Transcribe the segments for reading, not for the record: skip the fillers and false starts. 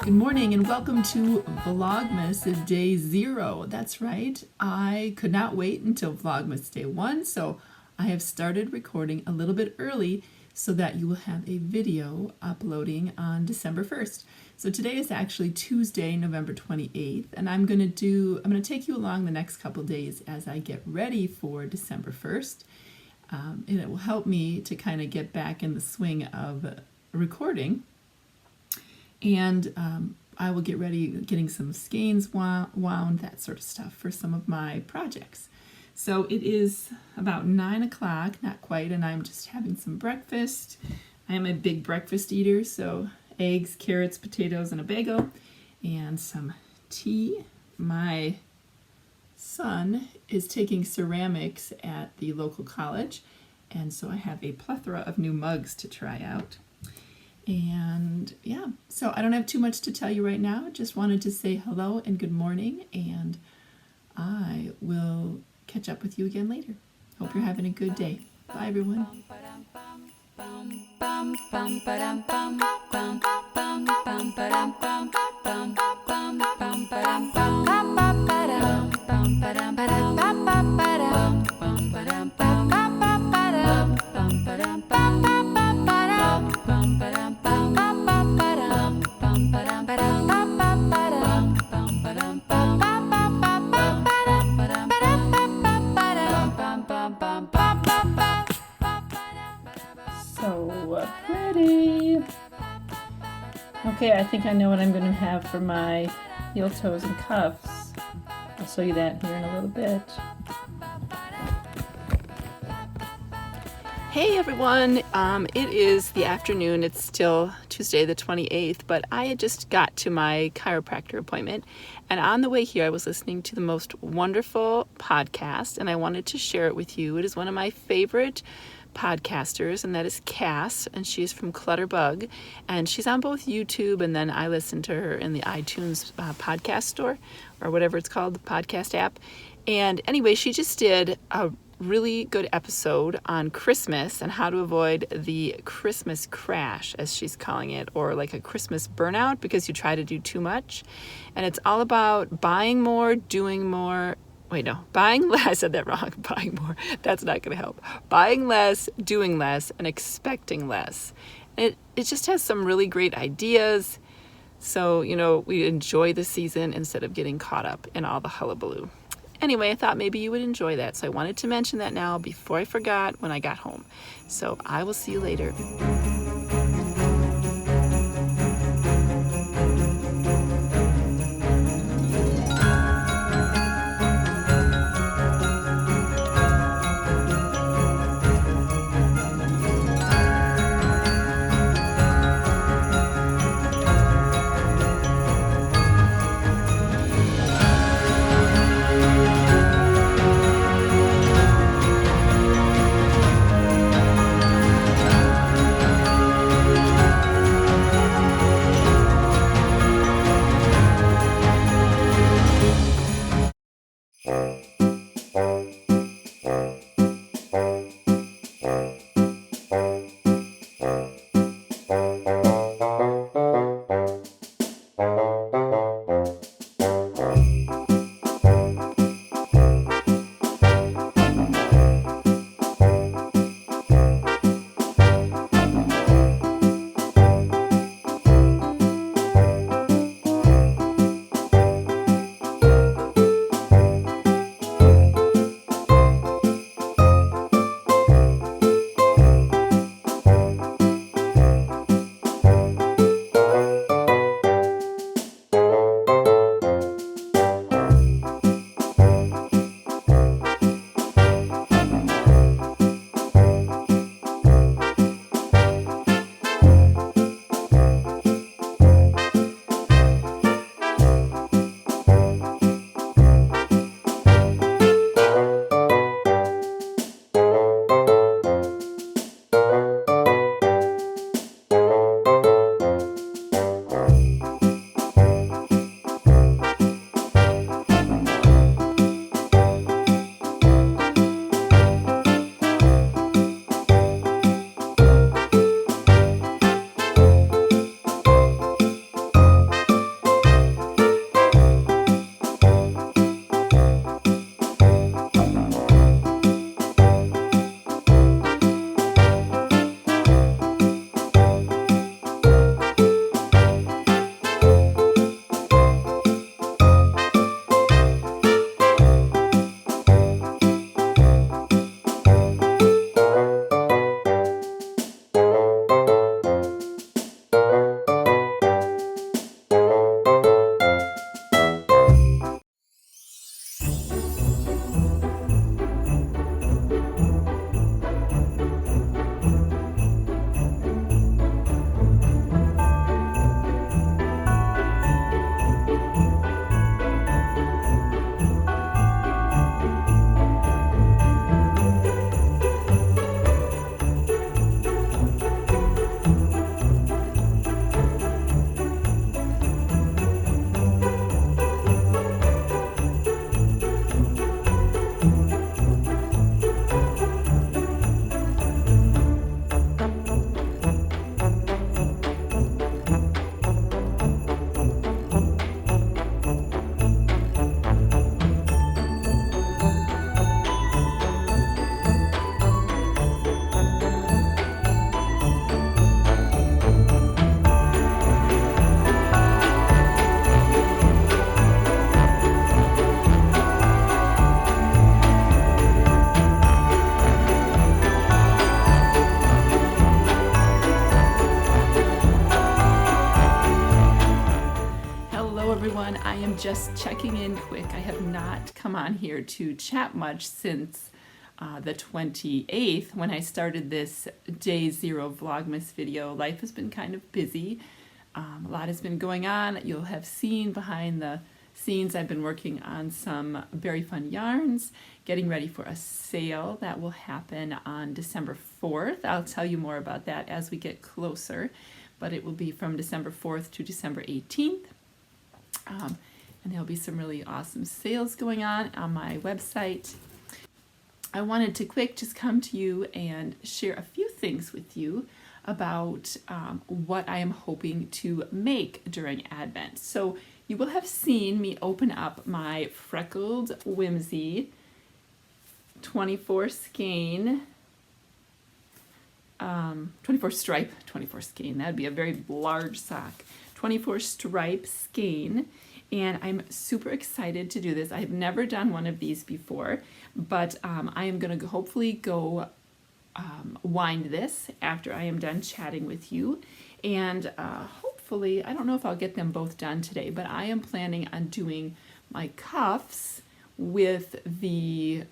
Good morning and welcome to Vlogmas day 0. That's right, I could not wait until Vlogmas day 1, so I have started recording a little bit early so that you will have a video uploading on December 1st. So today is actually Tuesday, November 28th, and I'm going to take you along the next couple days as I get ready for December 1st. And it will help me to kind of get back in the swing of recording. And I will get ready, getting some skeins wound, that sort of stuff for some of my projects. So it is about 9 o'clock, not quite, and I'm just having some breakfast. I am a big breakfast eater, so eggs, carrots, potatoes, and a bagel, and some tea. My son is taking ceramics at the local college, and so I have a plethora of new mugs to try out. And yeah, so I don't have too much to tell you right now. Just wanted to say hello and good morning, and I will catch up with you again later. Hope you're having a good day. Bye, everyone. So pretty. Okay, I think I know what I'm going to have for my heel toes and cuffs. I'll show you that here in a little bit. Hey everyone, it is the afternoon. It's still Tuesday the 28th, but I had just got to my chiropractor appointment, and on the way here I was listening to the most wonderful podcast, and I wanted to share it with you. It is one of my favorite podcasters, and that is Cass, and she's from Clutterbug, and she's on both YouTube, and then I listen to her in the iTunes podcast store, or whatever it's called, the podcast app. And anyway, she just did a really good episode on Christmas and how to avoid the Christmas crash, as she's calling it, or like a Christmas burnout because you try to do too much. And it's all about buying more, doing more. Wait, no, buying less. I said that wrong. Buying more. That's not going to help. Buying less, doing less, and expecting less. It just has some really great ideas. So, we enjoy the season instead of getting caught up in all the hullabaloo. Anyway, I thought maybe you would enjoy that. So I wanted to mention that now before I forgot when I got home. So I will see you later. just checking in quick. I have not come on here to chat much since the 28th when I started this day 0 Vlogmas video. Life has been kind of busy. A lot has been going on. You'll have seen behind the scenes I've been working on some very fun yarns, getting ready for a sale that will happen on December 4th. I'll tell you more about that as we get closer, but it will be from December 4th to December 18th. And there'll be some really awesome sales going on my website. I wanted to just come to you and share a few things with you about what I am hoping to make during Advent. So you will have seen me open up my Freckled Whimsy 24 skein, 24 stripe, 24 skein, that'd be a very large sock, 24 stripe skein. And I'm super excited to do this. I've never done one of these before, but I am going to hopefully go wind this after I am done chatting with you. And hopefully, I don't know if I'll get them both done today, but I am planning on doing my cuffs with the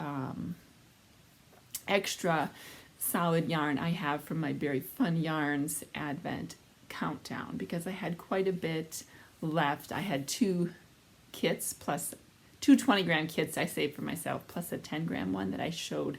extra solid yarn I have from my Very Fun Yarns Advent Countdown, because I had quite a bit left. I had 2 kits plus 2 20-gram kits I saved for myself, plus a 10-gram one that I showed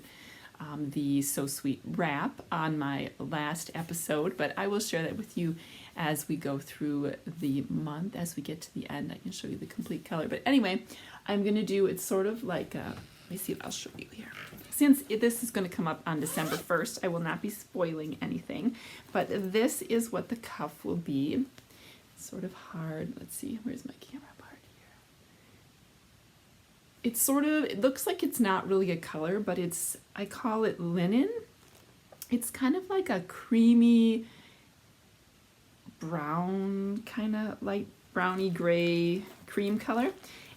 the So Sweet wrap on my last episode, but I will share that with you as we go through the month. As we get to the end, I can show you the complete color. But anyway, I'm going to do, it's sort of like a, let me see if I'll show you here. Since this is going to come up on December 1st, I will not be spoiling anything, but this is what the cuff will be. It's sort of hard. Let's see, where's my camera part here? It's sort of, it looks like it's not really a color, but it's, I call it linen. It's kind of like a creamy brown, kind of light browny gray cream color.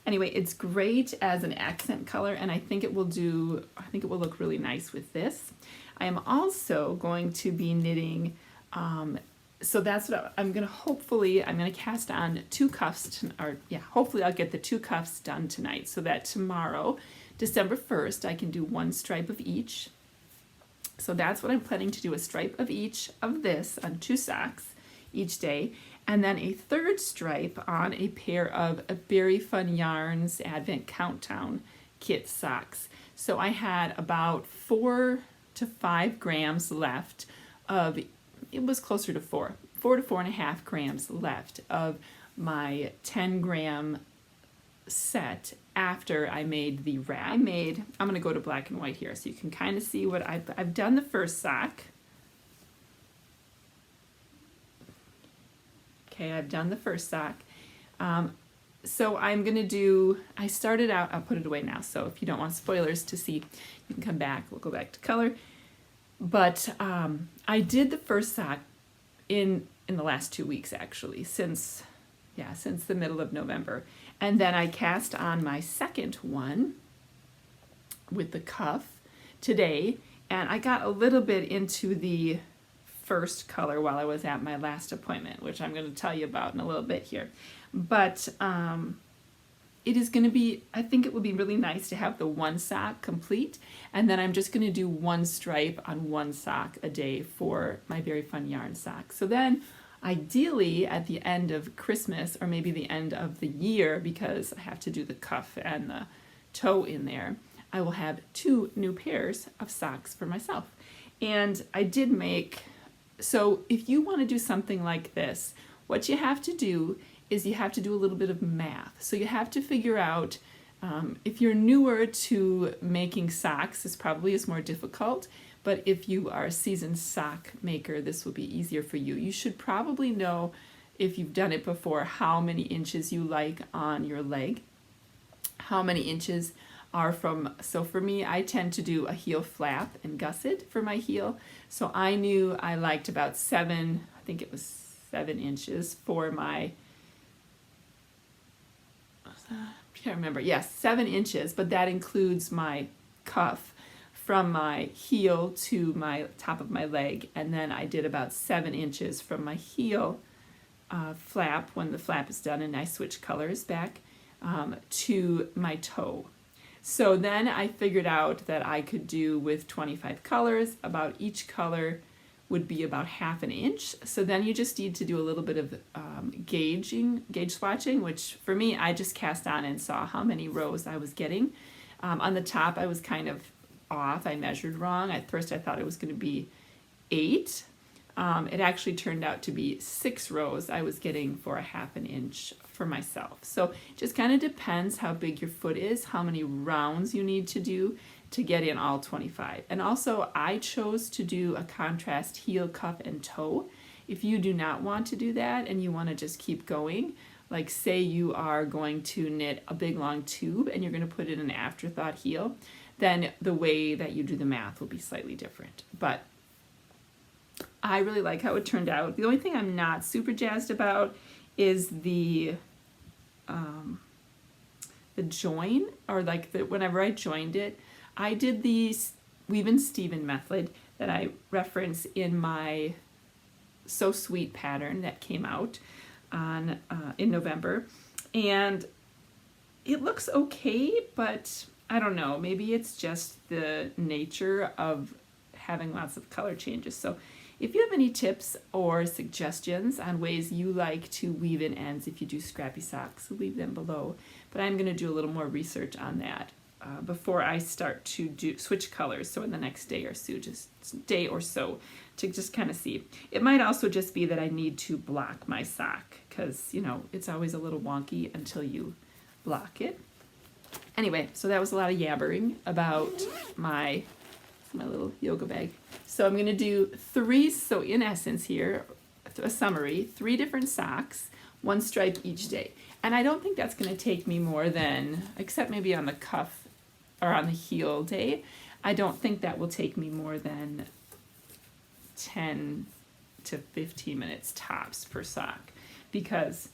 Anyway, it's great as an accent color, and I think it will look really nice with this. I am also going to be knitting, so that's what I'm going to cast on 2 cuffs, hopefully I'll get the 2 cuffs done tonight, so that tomorrow, December 1st, I can do 1 stripe of each. So that's what I'm planning to do, a stripe of each of this on 2 socks each day, and then a 3rd stripe on a pair of Very Fun Yarns Advent Countdown kit socks. So I had about 4 to 5 grams left of, it was closer to 4 to 4.5 grams left of my 10-gram set after I made the wrap. I'm going to go to black and white here so you can kind of see what I've done the first sock. Okay, I've done the first sock. So I'm going to do, I started out, I'll put it away now, so if you don't want spoilers to see, you can come back, we'll go back to color. But I did the first sock in the last 2 weeks, actually, since the middle of November. And then I cast on my second one with the cuff today, and I got a little bit into the first color while I was at my last appointment, which I'm going to tell you about in a little bit here. But it is going to be, I think it would be really nice to have the 1 sock complete, and then I'm just going to do 1 stripe on 1 sock a day for my Very Fun Yarn sock. So then ideally at the end of Christmas, or maybe the end of the year, because I have to do the cuff and the toe in there, I will have 2 new pairs of socks for myself. And I did make, so if you want to do something like this, what you have to do is you have to do a little bit of math. So you have to figure out, if you're newer to making socks, this probably is more difficult, but if you are a seasoned sock maker, this will be easier for you. You should probably know, if you've done it before, how many inches you like on your leg, how many inches are from, so for me, I tend to do a heel flap and gusset for my heel. So I knew I liked about 7, I think it was 7 inches for my, I can't remember, yes, 7 inches, but that includes my cuff from my heel to my top of my leg, and then I did about 7 inches from my heel flap when the flap is done, and I switch colors back to my toe. So then I figured out that I could do with 25 colors, about each color would be about 1/2 inch. So then you just need to do a little bit of gauge swatching, which for me, I just cast on and saw how many rows I was getting. On the top, I was kind of off. I measured wrong. At first, I thought it was going to be 8. It actually turned out to be 6 rows I was getting for 1/2 inch for myself. So it just kind of depends how big your foot is, how many rounds you need to do to get in all 25. And also I chose to do a contrast heel, cuff, and toe. If you do not want to do that and you want to just keep going, like say you are going to knit a big long tube and you're going to put in an afterthought heel, then the way that you do the math will be slightly different. But I really like how it turned out. The only thing I'm not super jazzed about is the join, or like whenever I joined it, I did the Weave and Steven method that I reference in my So Sweet pattern that came out on in November, and it looks okay, but I don't know, maybe it's just the nature of having lots of color changes. So if you have any tips or suggestions on ways you like to weave in ends if you do scrappy socks, leave them below. But I'm going to do a little more research on that before I start to switch colors. So in the next day or so, to just kind of see. It might also just be that I need to block my sock because, you know, it's always a little wonky until you block it. Anyway, so that was a lot of yabbering about my little yoga bag. So I'm going to do 3, so in essence here, a summary, 3 different socks, 1 stripe each day. And I don't think that's going to take me more than, except maybe on the cuff or on the heel day, I don't think that will take me more than 10 to 15 minutes tops per sock, because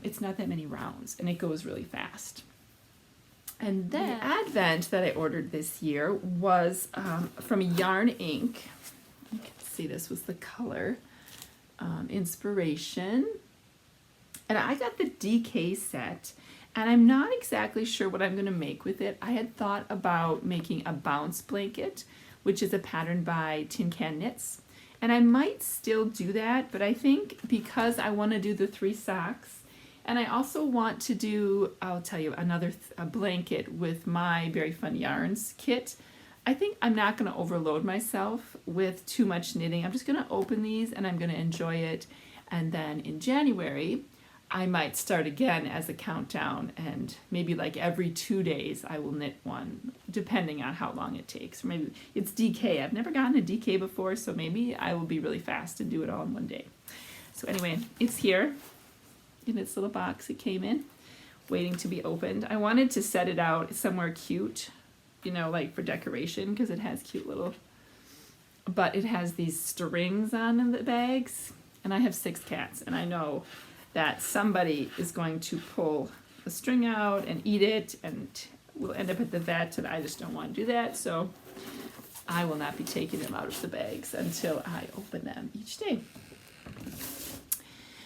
it's not that many rounds and it goes really fast. And then the Advent that I ordered this year was from Yarn Inc. You can see this was the color Inspiration. And I got the DK set, and I'm not exactly sure what I'm going to make with it. I had thought about making a bounce blanket, which is a pattern by Tin Can Knits. And I might still do that, but I think because I want to do the 3 socks, and I also want to do, I'll tell you, a blanket with my Very Fun Yarns kit. I think I'm not going to overload myself with too much knitting. I'm just going to open these and I'm going to enjoy it. And then in January, I might start again as a countdown, and maybe like every 2 days I will knit one, depending on how long it takes. Or maybe it's DK. I've never gotten a DK before, so maybe I will be really fast and do it all in one day. So anyway, it's here in its little box it came in, waiting to be opened. I wanted to set it out somewhere cute, you know, like for decoration, because it has cute little, but it has these strings on the bags, and I have 6 cats, and I know that somebody is going to pull the string out and eat it, and we'll end up at the vet, and I just don't want to do that, so I will not be taking them out of the bags until I open them each day.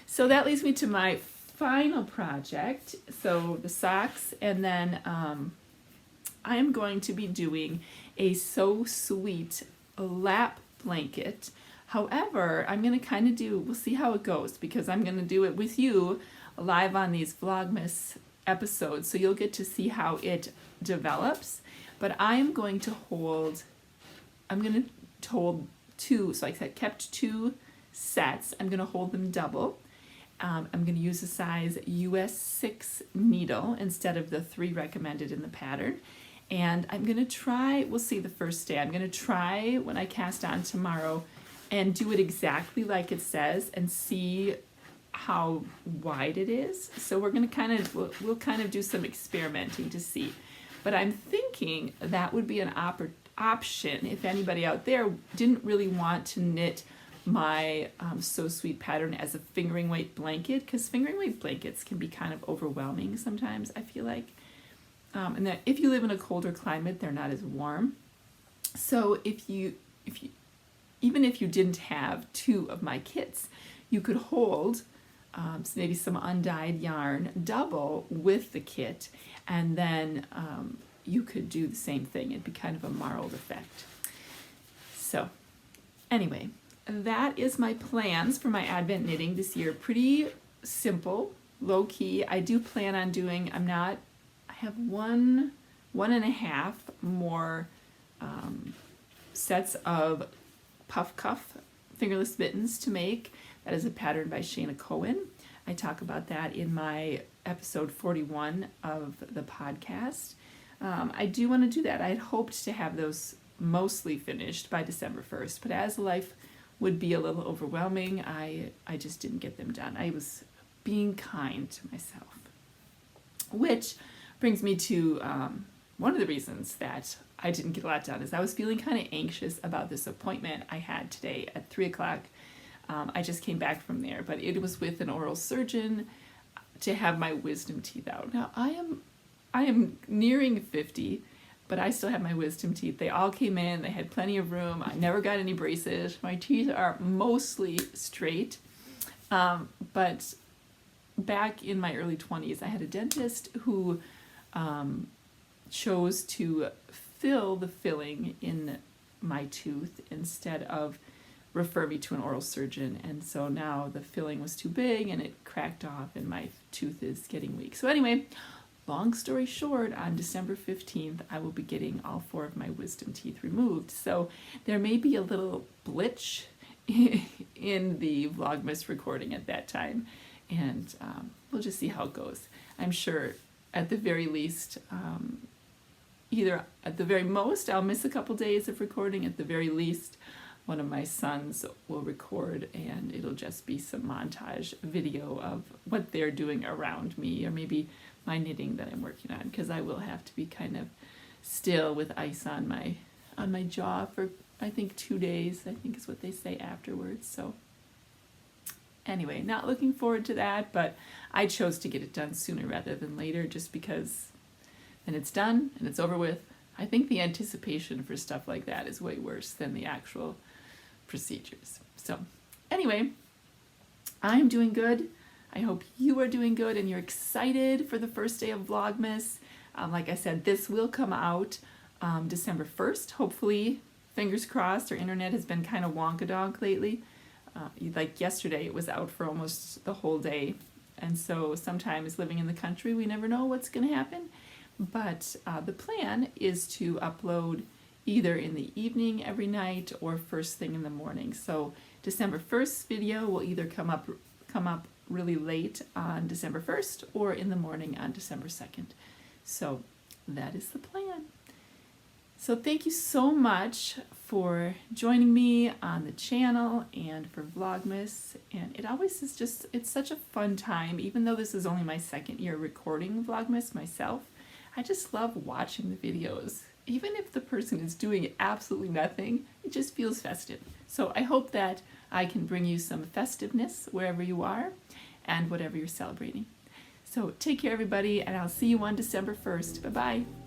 So that leads me to my final project, so the socks, and then I am going to be doing a So Sweet lap blanket. However, I'm going to kind of we'll see how it goes, because I'm going to do it with you live on these Vlogmas episodes, so you'll get to see how it develops. But I am going to hold 2, so I kept 2 sets. I'm going to hold them double. I'm going to use a size US 6 needle instead of the 3 recommended in the pattern. And I'm going to try, we'll see the first day, I'm going to try when I cast on tomorrow and do it exactly like it says and see how wide it is. So we're going to we'll kind of do some experimenting to see. But I'm thinking that would be an option if anybody out there didn't really want to knit my So Sweet pattern as a fingering weight blanket, because fingering weight blankets can be kind of overwhelming sometimes, I feel like. And that if you live in a colder climate, they're not as warm. So even if you didn't have 2 of my kits, you could hold maybe some undyed yarn, double with the kit, and then you could do the same thing. It'd be kind of a marled effect. So anyway, that is my plans for my Advent knitting this year. Pretty simple, low key. I do plan on doing, I have one and a half more sets of puff cuff fingerless mittens to make. That is a pattern by Shana Cohen. I talk about that in my episode 41 of the podcast. I do want to do that. I had hoped to have those mostly finished by December 1st, but as life would be a little overwhelming, I just didn't get them done. I was being kind to myself. Which brings me to one of the reasons that I didn't get a lot done is I was feeling kind of anxious about this appointment I had today at 3 o'clock. I just came back from there, but it was with an oral surgeon to have my wisdom teeth out. Now I am nearing 50, but I still have my wisdom teeth. They all came in, they had plenty of room. I never got any braces. My teeth are mostly straight. But back in my early 20s, I had a dentist who chose to fill the filling in my tooth instead of refer me to an oral surgeon, and so now the filling was too big and it cracked off and my tooth is getting weak. So anyway, long story short, on December 15th I will be getting all 4 of my wisdom teeth removed. So there may be a little glitch in the Vlogmas recording at that time, and we'll just see how it goes. I'm sure at the very least, either at the very most I'll miss a couple days of recording, at the very least one of my sons will record and it'll just be some montage video of what they're doing around me, or maybe my knitting that I'm working on, because I will have to be kind of still with ice on my jaw for I think 2 days, I think is what they say afterwards. So anyway, not looking forward to that, but I chose to get it done sooner rather than later just because then it's done and it's over with. I think the anticipation for stuff like that is way worse than the actual procedures. So anyway, I'm doing good. I hope you are doing good and you're excited for the first day of Vlogmas. Like I said, this will come out December 1st. Hopefully, fingers crossed. Our internet has been kind of wonkadonk lately. Like yesterday, it was out for almost the whole day. And so sometimes living in the country, we never know what's going to happen. But the plan is to upload either in the evening every night or first thing in the morning. So December 1st video will either come up really late on December 1st or in the morning on December 2nd. So that is the plan. So thank you so much for joining me on the channel and for Vlogmas. And it always is just, it's such a fun time, even though this is only my second year recording Vlogmas myself. I just love watching the videos. Even if the person is doing absolutely nothing, it just feels festive. So I hope that I can bring you some festiveness wherever you are and whatever you're celebrating. So take care, everybody, and I'll see you on December 1st. Bye-bye.